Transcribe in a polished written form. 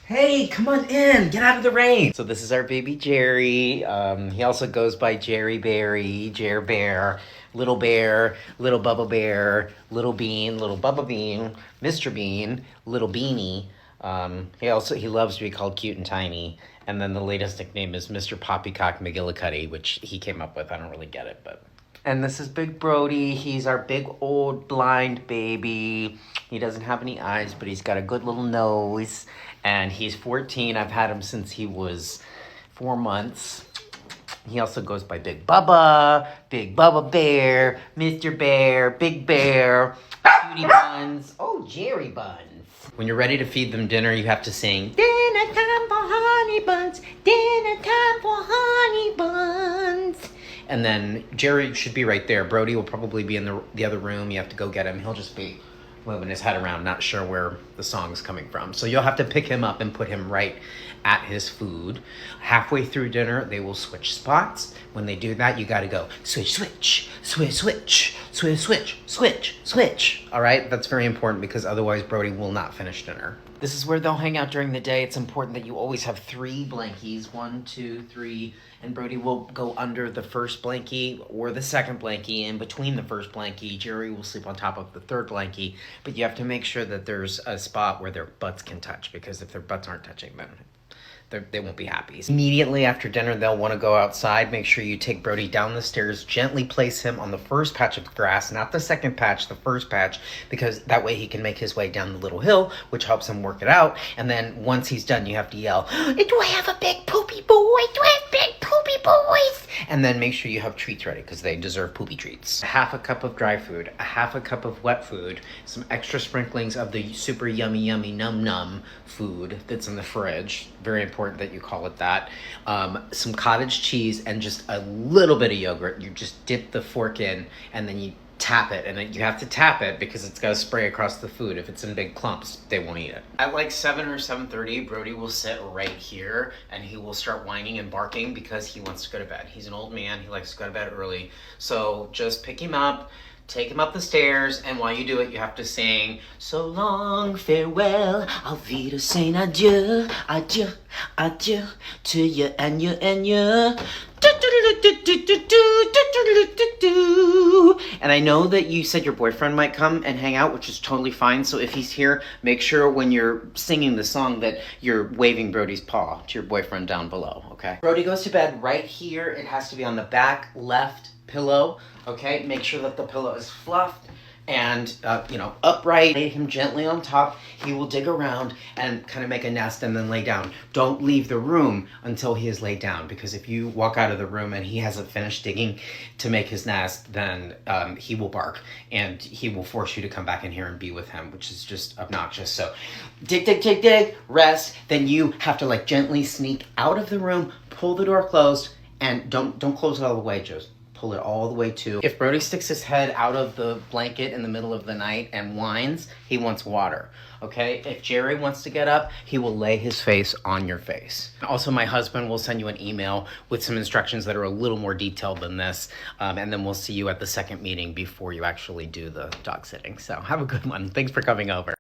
Hey, come on in. Get out of the rain. So this is our baby Jerry. He also goes by Jerry Berry, Jer Bear, Little Bubba Bear, Little Bean, Little Bubba Bean, Mr. Bean, Little Beanie. He loves to be called Cute and Tiny. And then the latest nickname is Mr. Poppycock McGillicuddy, which he came up with. I don't really get it, but. And this is Big Brody. He's our big old blind baby. He doesn't have any eyes, but he's got a good little nose. And he's 14. I've had him since he was 4 months. He also goes by Big Bubba Bear, Mr. Bear, Big Bear, Cutie Buns, oh, Jerry Buns. When you're ready to feed them dinner, you have to sing, dinner time for honey buns, dinner time for honey buns. And then Jerry should be right there. Brody will probably be in the other room. You have to go get him. He'll just be moving his head around, not sure where the song's coming from. So you'll have to pick him up and put him right at his food. Halfway through dinner, they will switch spots. When they do that, you gotta go switch, switch, switch, switch, switch, switch, switch, switch. All right, that's very important because otherwise Brody will not finish dinner. This is where they'll hang out during the day. It's important that you always have 3 blankies, 1, 2, 3, and Brody will go under the first blankie or the second blankie. In between the first blankie, Jerry will sleep on top of the third blankie, but you have to make sure that there's a spot where their butts can touch, because if their butts aren't touching, then they won't be happy. Immediately after dinner, they'll want to go outside. Make sure you take Brody down the stairs, gently place him on the first patch of grass, not the second patch, the first patch, because that way he can make his way down the little hill, which helps him work it out. And then once he's done, you have to yell, do I have a big poopy boy? Do I have big poopy boys? And then make sure you have treats ready, because they deserve poopy treats. Half a cup of dry food, a half a cup of wet food, some extra sprinklings of the super yummy, yummy, num-num food that's in the fridge. Very important that you call it that. Some cottage cheese and just a little bit of yogurt. You just dip the fork in and then you tap it, and then you have to tap it because it's got to spray across the food. If it's in big clumps, they won't eat it. At like 7 or 7:30, Brody will sit right here and he will start whining and barking because he wants to go to bed. He's an old man. He likes to go to bed early. So just pick him up, take him up the stairs, and while you do it, you have to sing, so long, farewell, auf Wiedersehen, adieu, adieu, adieu, to you and you and you. And I know that you said your boyfriend might come and hang out, which is totally fine. So if he's here, make sure when you're singing the song that you're waving Brody's paw to your boyfriend down below, okay? Brody goes to bed right here. It has to be on the back left pillow, okay? Make sure that the pillow is fluffed and, upright. Lay him gently on top. He will dig around and kind of make a nest and then lay down. Don't leave the room until he is laid down, because if you walk out of the room and he hasn't finished digging to make his nest, then he will bark and he will force you to come back in here and be with him, which is just obnoxious. So dig, dig, dig, dig, rest. Then you have to gently sneak out of the room, pull the door closed, and don't close it all the way, just pull it all the way to. If Brody sticks his head out of the blanket in the middle of the night and whines, he wants water, okay? If Jerry wants to get up, he will lay his face on your face. Also, my husband will send you an email with some instructions that are a little more detailed than this, and then we'll see you at the second meeting before you actually do the dog sitting. So have a good one. Thanks for coming over.